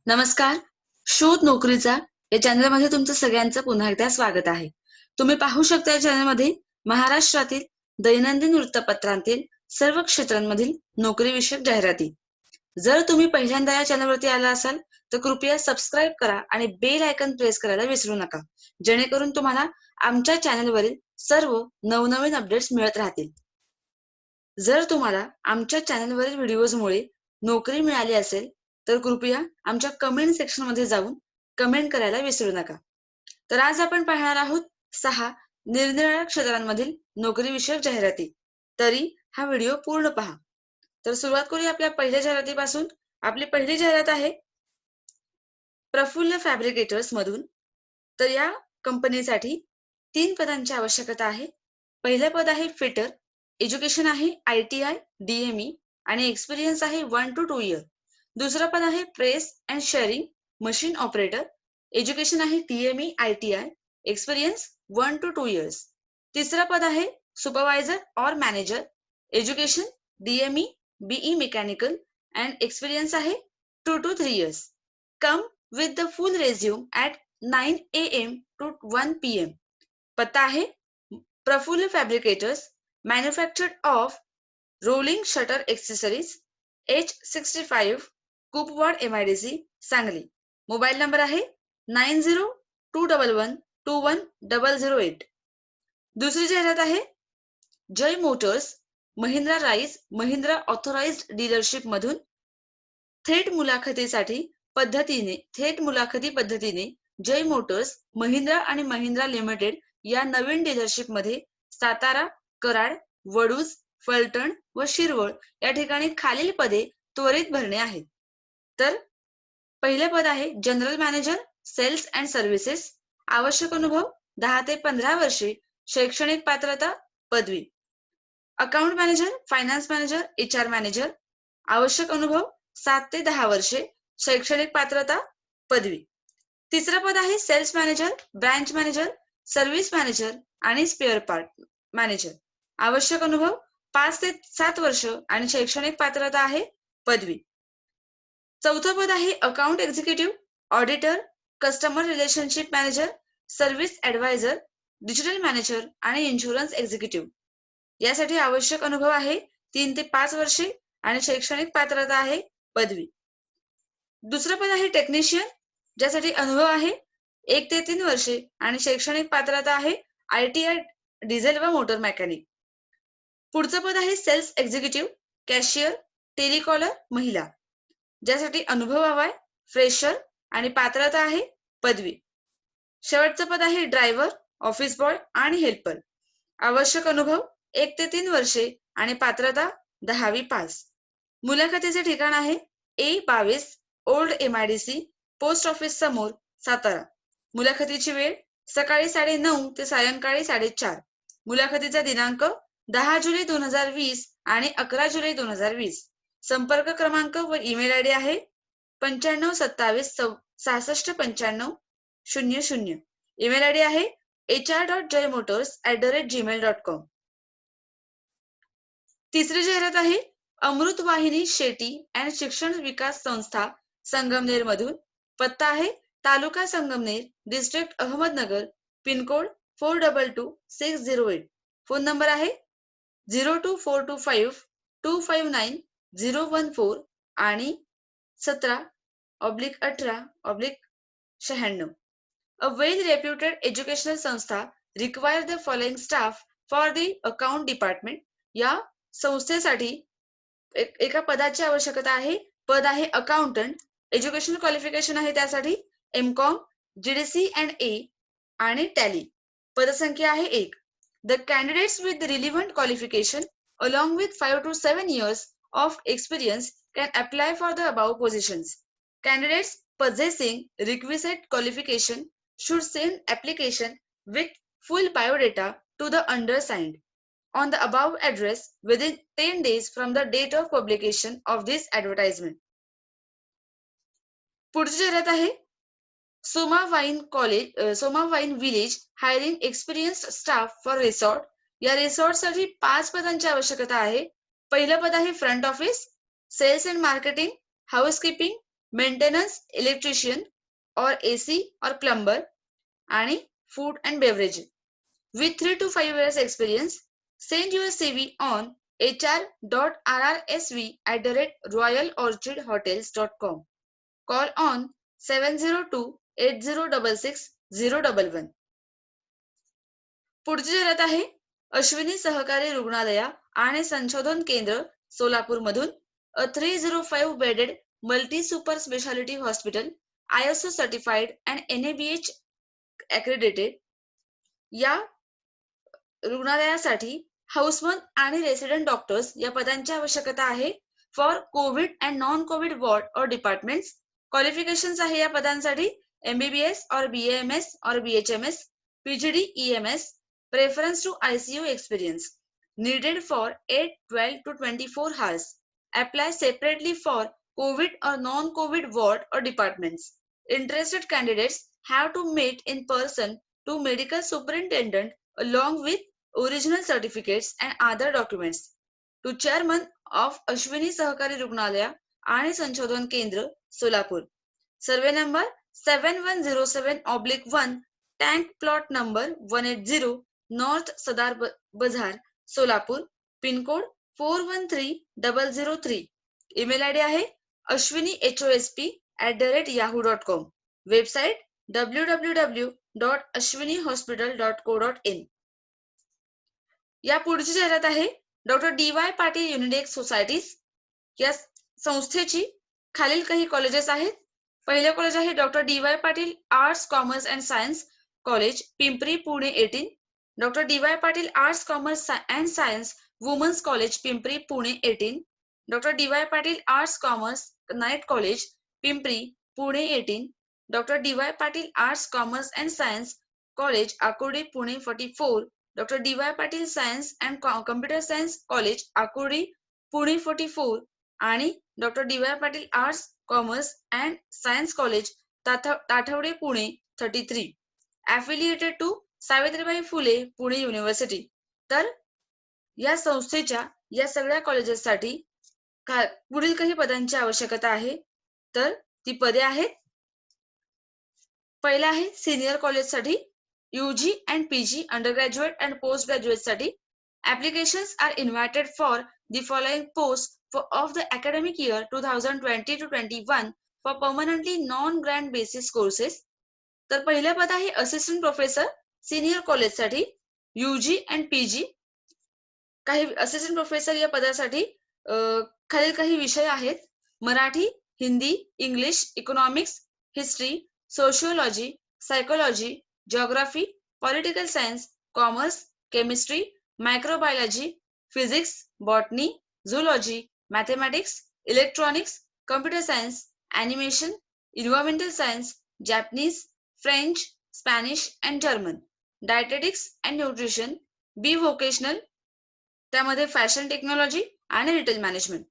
नमस्कार. शोध नोकरीचा या चॅनलमध्ये तुमचं सगळ्यांचं पुन्हा एकदा स्वागत आहे. तुम्ही पाहू शकता या चॅनलमध्ये महाराष्ट्रातील दैनंदिन वृत्तपत्रांतील सर्व क्षेत्रांमधील नोकरीविषयक जाहिराती. जर तुम्ही पहिल्यांदा या चॅनलवरती आला असाल तर कृपया सबस्क्राईब करा आणि बेल आयकॉन प्रेस करायला विसरू नका, जेणेकरून तुम्हाला आमच्या चॅनलवरील सर्व नवनवीन अपडेट्स मिळत राहतील. जर तुम्हाला आमच्या चॅनलवरील व्हिडिओजमुळे नोकरी मिळाली असेल तर कृपया आमच्या कमेंट सेक्शनमध्ये जाऊन कमेंट करायला विसरू नका. तर आज आपण पाहणार आहोत 6 निरनिराळ्या क्षेत्रांमधील नोकरीविषयक जाहिराती. तरी हा व्हिडिओ पूर्ण पहा. तर सुरुवात करूया आपल्या पहिल्या जाहिरातीपासून. आपली पहिली जाहिरात आहे प्रफुल्ल फॅब्रिकेटर्स मधून. तर या कंपनीसाठी 3 पदांची आवश्यकता आहे. पहिलं पद आहे फिटर. एज्युकेशन आहे ITI, DME आणि एक्सपिरियन्स आहे 1 to 2 इयर. दुसरं पद आहे press and shearing machine operator. Education आहे DME, ITI, experience 1 to 2 years. तिसरं पद आहे सुपरवायझर और manager. Education DME, BE mechanical and experience आहे 2 to 3 years. Come with the full resume at 9 AM to 1 PM. पत्ता आहे Prafull fabricators, manufactured of rolling shutter accessories, H65 Kupwad MIDC Sangli. Mobile number आहे 9021121008. दुसरी जाहिरात आहे Jai motors Mahindra rise Mahindra authorised dealership मधून. थेट मुलाखती पद्धतीने जय मोटर्स महिंद्रा आणि महिंद्रा लिमिटेड या नवीन डीलरशिप मध्ये सातारा, कराड, वडूज, फलटण व शिरवळ या ठिकाणी खालील पदे त्वरित भरणे आहेत. तर पहिले पद आहे general manager sales and services. आवश्यक अनुभव 10 ते 15 वर्षे. शैक्षणिक पात्रता पदवी. Account manager, finance manager, HR manager. आवश्यक अनुभव 7 ते 10 वर्षे. शैक्षणिक पात्रता पदवी. तिसरं पद आहे sales manager, branch manager, service manager आणि स्पेअर पार्ट मॅनेजर. आवश्यक अनुभव 5 ते 7 वर्ष आणि शैक्षणिक पात्रता आहे पदवी. चौथं पद आहे account executive, auditor, customer relationship manager, service adviser, digital manager आणि इन्शुरन्स एक्झिक्युटिव्ह. यासाठी आवश्यक अनुभव आहे 3 ते 5 वर्षे आणि शैक्षणिक पात्रता आहे पदवी. दुसरं पद आहे टेक्निशियन, ज्यासाठी अनुभव आहे 1 ते 3 वर्षे आणि शैक्षणिक पात्रता आहे ITI डिझेल व मोटर मेकॅनिक. पुढचं पद आहे सेल्स एक्झिक्युटिव्ह, कॅशियर, टेलिकॉलर महिला, ज्यासाठी अनुभव हवाय फ्रेशर आणि पात्रता आहे पदवी. शेवटचं पद आहे ड्रायव्हर, ऑफिस बॉय आणि हेल्पर. आवश्यक अनुभव 1 ते 3 वर्षे आणि पात्रता 10वी पास. मुलाखतीचे ठिकाण आहे A22 old MIDC post office समोर सातारा. मुलाखतीची वेळ सकाळी 9:30 ते सायंकाळी 4:30. मुलाखतीचा दिनांक 10 जुलै 2020 आणि 11 जुलै 2020. संपर्क क्रमांक व ईमेल ID आहे 9527669500. ईमेल ID आहे hr.jaymotors@gmail.com. तिसरी जाहिरात आहे अमृत वाहिनी शेती अँड शिक्षण विकास संस्था संगमनेर मधून. पत्ता आहे taluka Sangamner, district Ahmednagar, pincode 422608. Phone number आहे 02425259014 आणि 17/18/96. A well reputed educational संस्था require the following staff for the account department. या संस्थेसाठी एका पदाची आवश्यकता आहे. पद आहे अकाउंटंट. एज्युकेशनल क्वालिफिकेशन आहे त्यासाठी MCOM, GDC and A आणि टॅली. पदसंख्या आहे 1. The candidates with the relevant qualification along with 5 to 7 years of experience can apply for the above positions. Candidates possessing requisite qualification should send application with full biodata to the undersigned on the above address within 10 days from the date of publication of this advertisement. पुढची जाहिरात आहे Soma wine village hiring experienced staff for resort. या रिसॉर्टसाठी 5 पदांची आवश्यकता आहे. पहिलं पद आहे front office, sales and marketing, housekeeping, maintenance electrician और AC और प्लंबर आणि food and beverage. With 3 to 5 years experience, send your CV on hr.rrsv@royalorchidhotels.com. Call on 702-8066-011. पुढची जाहिरात आहे अश्विनी सहकारी रुग्णालया आणि संशोधन केंद्र सोलापूर मधून अ 305 bedded multi super speciality hospital ISO certified and NABH accredited. या रुग्णालयासाठी हाऊसमन आणि रेसिडेंट डॉक्टर्स या पदांची आवश्यकता आहे for covid and non covid ward और डिपार्टमेंट्स. क्वालिफिकेशन्स आहे या पदांसाठी MBBS और BAMS और BHMS, PGD EMS, preference to ICU experience, needed for 8, 12 to 24 hours. Apply separately for COVID or non-COVID ward or departments. Interested candidates have to meet in person to medical superintendent along with original certificates and other documents. To chairman of Ashwini Sahakari Rugnalaya आणि संशोधन केंद्र Solapur. Survey number 7107/1, tank plot number 180, north Sadar Bazar, Solapur, pincode 413003. Email ID आहे ashwinihosp@yahoo.com. Website www.ashwinihospital.co.in. या पुढची जाहिरात आहे doctor DY Patil Unitech societies या संस्थेची. खालील काही कॉलेजेस आहेत. पहिले कॉलेज आहे doctor DY Patil arts commerce and science college Pimpri Pune 18. Doctor DY Patil arts commerce and science women's college Pimpri Pune 18. Doctor DY Patil arts commerce night college Pimpri Pune 18. Doctor DY Patil arts commerce and science college Akurdi Pune 44. Doctor DY Patil science and computer science college Akurdi Pune 44 आणि doctor DY Patil arts commerce and science college Tathawade Pune 33. affiliated to Savitribai Phule Pune university. तर या संस्थेच्या या सगळ्या कॉलेजेससाठी पुढील काही पदांची आवश्यकता आहे. तर ती पदे आहेत. पहिला आहे सिनियर कॉलेजसाठी UG and PG undergraduate and postgraduate साठी. Applications are invited for the following posts of the academic year 2020 to 21 for permanently non-grant basis courses. तर पहिलं पद आहे असिस्टंट प्रोफेसर सिनियर कॉलेजसाठी UG and PG. काही असिस्टंट प्रोफेसर या पदासाठी खालील काही विषय आहेत. Marathi, Hindi, English, economics, history, sociology, psychology, geography, political science, commerce, chemistry, microbiology, physics, botany, zoology, mathematics, electronics, computer science, animation, environmental science, Japanese, French, Spanish and German, dietetics and nutrition, B vocational, त्यामध्ये fashion technology आणि retail management.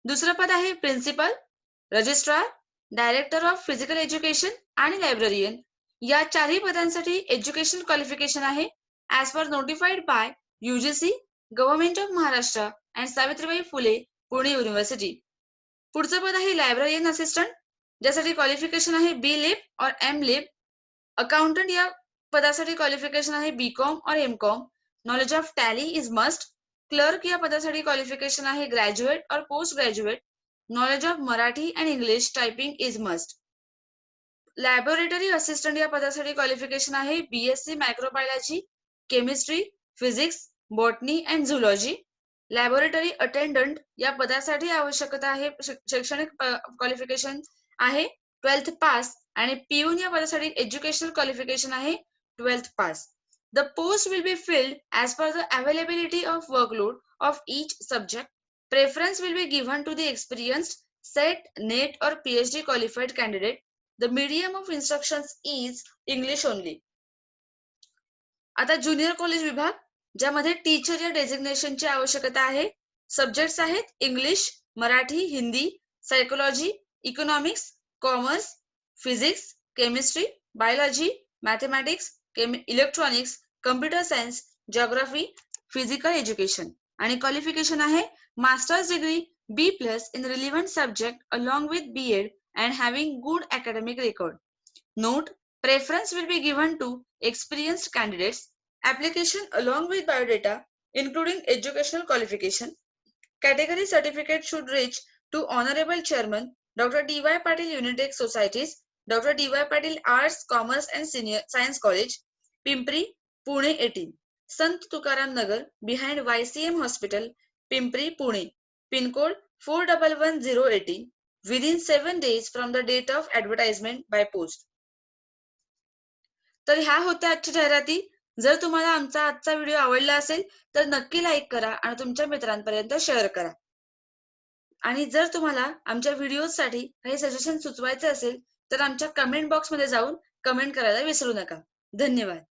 दुसरं पद आहे principal, registrar, director of physical education आणि librarian. या चारही पदांसाठी education qualification आहे as per notified by UGC, government of Maharashtra and Savitribai Phule Pune university. पुढचं पद आहे लायब्ररियन असिस्टंट, ज्यासाठी क्वालिफिकेशन आहे B.Lib और M.Lib. अकाउंटंट या पदासाठी क्वालिफिकेशन आहे BCom और MCom. Knowledge of tally is must. Clerk या पदासाठी क्वालिफिकेशन आहे ग्रॅज्युएट और post graduate. Knowledge of Marathi and English typing is must. Laboratory assistant या पदासाठी क्वालिफिकेशन आहे BSc microbiology, chemistry, physics, botany and zoology. Laboratory attendant या पदासाठी आवश्यकता आहे शैक्षणिक क्वालिफिकेशन आहे 12th पास आणि पिऊन या पदासाठी एज्युकेशनल क्वालिफिकेशन आहे 12th pass. The post will be filled as per the availability of workload of each subject. Preference will be given to the experienced SET, NET or PhD qualified candidate. The medium of instructions is English only. आता junior college विभाग, ज्यामध्ये teacher या डेझिग्नेशनची आवश्यकता आहे. Subjects आहेत English, Marathi, Hindi, psychology, economics, commerce, physics, chemistry, biology, mathematics, electronics, computer science, geography, physical education. आणि qualification आहे masters degree B+ in relevant subject along with B.Ed and having good academic record. Note, preference will be given to experienced candidates. Application along with biodata, including educational qualification. Category certificate should reach to Honorable Chairman Dr. D.Y. Patil Unitech Societies, Dr. D.Y. Patil Arts, Commerce and Senior Science College, Pimpri, Pune 18. Sant Tukaram Nagar, behind YCM Hospital, Pimpri, Pune. Pin code 411080. Within 7 days from the date of advertisement by post. तर ह्या होत्या आजच्या जाहिराती. जर तुम्हाला आमचा आजचा video आवडला असेल तर नक्की लाईक करा आणि तुमच्या मित्रांपर्यंत शेअर करा. आणि जर तुम्हाला आमच्या व्हिडिओसाठी काही सजेशन सुचवायचे असेल तर आमच्या कमेंट बॉक्समध्ये जाऊन कमेंट करायला विसरू नका. धन्यवाद.